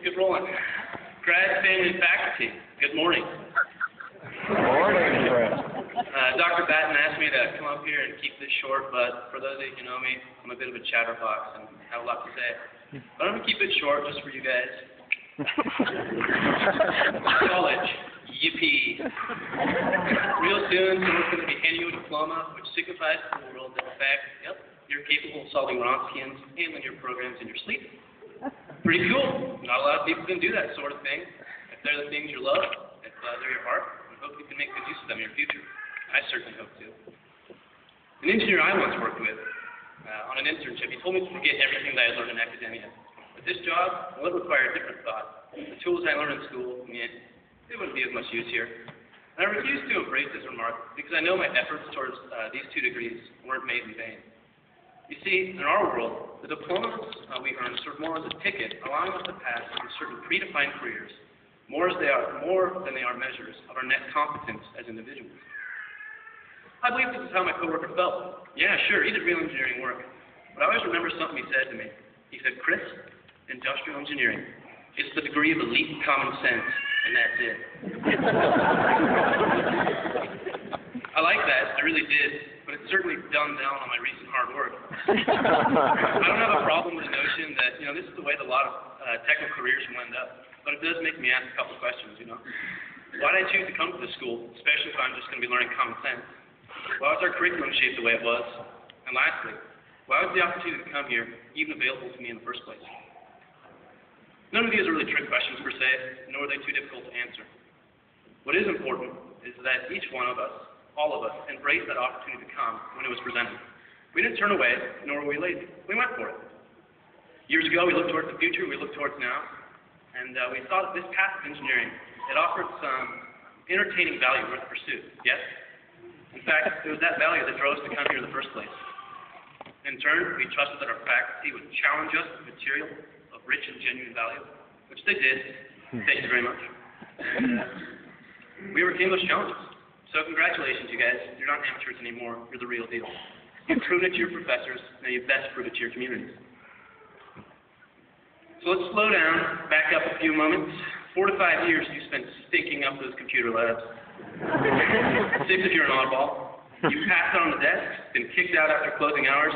get rolling. Grad, family, and faculty, good morning. Good morning, Brett. Dr. Batten asked me to come up here and keep this short, but for those of you who know me, I'm a bit of a chatterbox and have a lot to say. But I'm going to keep it short just for you guys. College, yippee. Real soon, someone's going to be handing you a diploma, which signifies to the world that, in fact, yep, you're capable of solving Wronskians, handling your programs in your sleep. Pretty cool. Not a lot of people can do that sort of thing. If they're the things you love, if they're your heart, I hope you can make good use of them in your future. I certainly hope to. An engineer I once worked with on an internship, he told me to forget everything that I learned in academia. But this job, well, it required different thought. The tools I learned in school, they wouldn't be of much use here. And I refused to embrace this remark because I know my efforts towards these 2 degrees weren't made in vain. You see, in our world, the diplomas we earn serve more as a ticket, allowing us to pass through certain predefined careers, more than they are measures of our net competence as individuals. I believe this is how my coworker felt. Yeah, sure, he did real engineering work, but I always remember something he said to me. He said, "Chris, industrial engineering, it's the degree of elite common sense, and that's it." I like that, I really did, but it's certainly dumbed down on my recent hard work. I don't have a problem with the notion that, this is the way that a lot of technical careers will end up, but it does make me ask a couple of questions, Why did I choose to come to this school, especially if I'm just going to be learning common sense? Why was our curriculum shaped the way it was? And lastly, why was the opportunity to come here even available to me in the first place? None of these are really trick questions per se, nor are they too difficult to answer. What is important is that each one of us, all of us, embraced that opportunity to come when it was presented. We didn't turn away, nor were we lazy. We went for it. Years ago, we looked towards the future, we looked towards now, and we saw that this path of engineering, it offered some entertaining value worth the pursuit, yes? In fact, it was that value that drove us to come here in the first place. In turn, we trusted that our faculty would challenge us with material of rich and genuine value, which they did. Thank you very much. We overcame those challenges. So congratulations, you guys. You're not amateurs anymore. You're the real deal. You've proven it to your professors, and you best prove it to your communities. So let's slow down, back up a few moments. 4 to 5 years you spent stinking up those computer labs. 6 if you're an oddball. You passed on the desk, been kicked out after closing hours,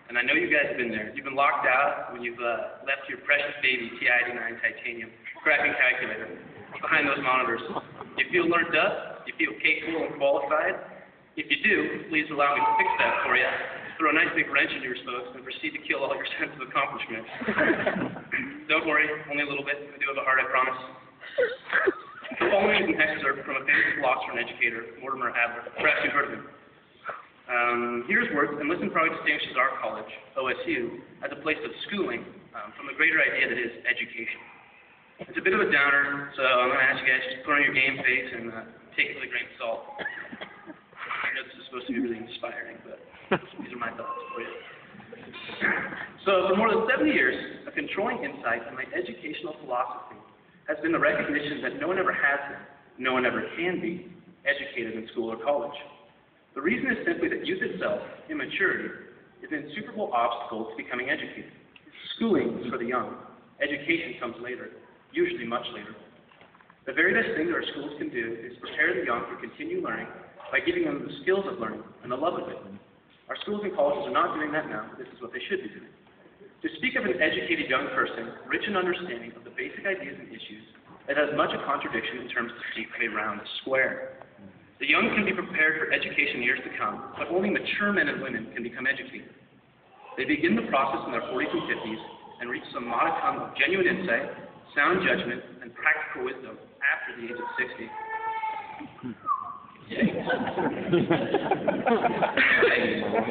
and I know you guys have been there. You've been locked out when you've left your precious baby TI-89 titanium graphing calculator behind those monitors. You feel learned up? You feel capable and qualified? If you do, please allow me to fix that for you. Throw a nice big wrench into your spokes and proceed to kill all your sense of accomplishment. Don't worry, only a little bit. I do have a heart, I promise. The following is an excerpt from a famous philosopher and educator, Mortimer Adler. Perhaps you've heard of him. Here's words, and listen probably distinguishes our college, OSU, as a place of schooling from the greater idea that is education. It's a bit of a downer, so I'm going to ask you guys just put on your game face and take it with a grain of salt. I know this is supposed to be really inspiring, but these are my thoughts for you. So for more than 70 years, a controlling insight in my educational philosophy has been the recognition that no one ever has been, no one ever can be, educated in school or college. The reason is simply that youth itself, immaturity, is an insuperable obstacle to becoming educated. Schooling is for the young. Education comes later. Usually much later. The very best thing that our schools can do is prepare the young for continued learning by giving them the skills of learning and the love of it. Our schools and colleges are not doing that now, but this is what they should be doing. To speak of an educated young person, rich in understanding of the basic ideas and issues, it has much a contradiction in terms of speak of a round square. The young can be prepared for education years to come, but only mature men and women can become educated. They begin the process in their 40s and 50s and reach some modicum of genuine insight, sound judgment, and practical wisdom after the age of 60.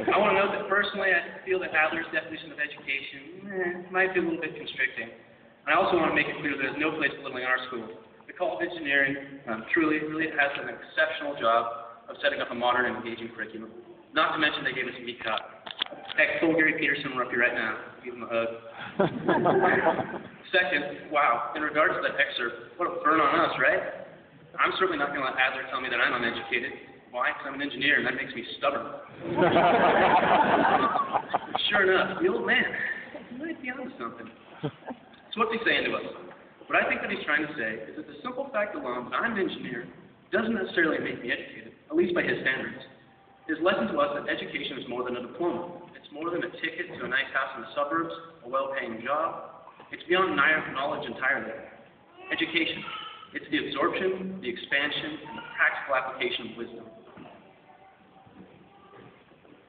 I want to note that personally, I feel that Adler's definition of education might be a little bit constricting. And I also want to make it clear that there's no place for littling in our school. The College of Engineering truly has done an exceptional job of setting up a modern and engaging curriculum. Not to mention they gave us a meat cop. Heck, pull Gary Peterson, we're up here right now. Give him a hug. Second, wow, in regards to that excerpt, what a burn on us, right? I'm certainly not going to let Adler tell me that I'm uneducated. Why? Because I'm an engineer, and that makes me stubborn. Sure enough, the old man, he might be onto something. So what's he saying to us? What I think that he's trying to say is that the simple fact alone that I'm an engineer doesn't necessarily make me educated, at least by his standards. His lesson to us that education is more than a diploma. It's more than a ticket to a nice house in the suburbs, a well-paying job. It's beyond knowledge entirely. Education. It's the absorption, the expansion, and the practical application of wisdom.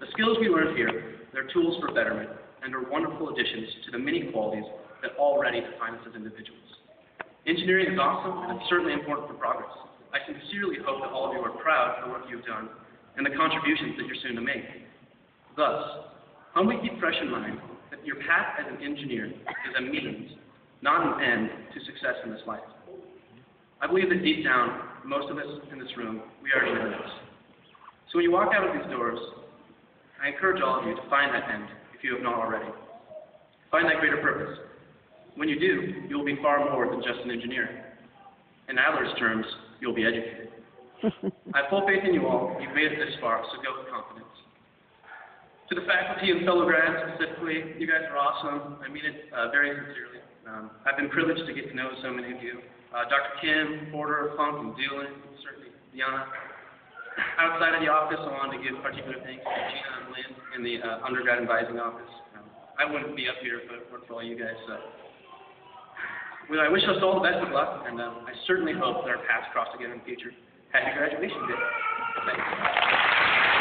The skills we learn here, they're tools for betterment, and are wonderful additions to the many qualities that already define us as individuals. Engineering is awesome, and it's certainly important for progress. I sincerely hope that all of you are proud of the work you've done and the contributions that you're soon to make. Thus, humbly keep fresh in mind that your path as an engineer is a means, not an end, to success in this life. I believe that deep down, most of us in this room, we already know this. So when you walk out of these doors, I encourage all of you to find that end, if you have not already. Find that greater purpose. When you do, you'll be far more than just an engineer. In Adler's terms, you'll be educated. I have full faith in you all. You've made it this far, so go with confidence. To the faculty and fellow grads specifically, you guys are awesome. I mean it very sincerely. I've been privileged to get to know so many of you. Dr. Kim, Porter, Funk, and Doolin, certainly Deanna. Outside of the office, I wanted to give particular thanks to Gina and Lynn in the undergrad advising office. I wouldn't be up here if it weren't for all you guys. Well, I wish us all the best of luck, and I certainly hope that our paths cross again in the future. Happy graduation day. Thanks.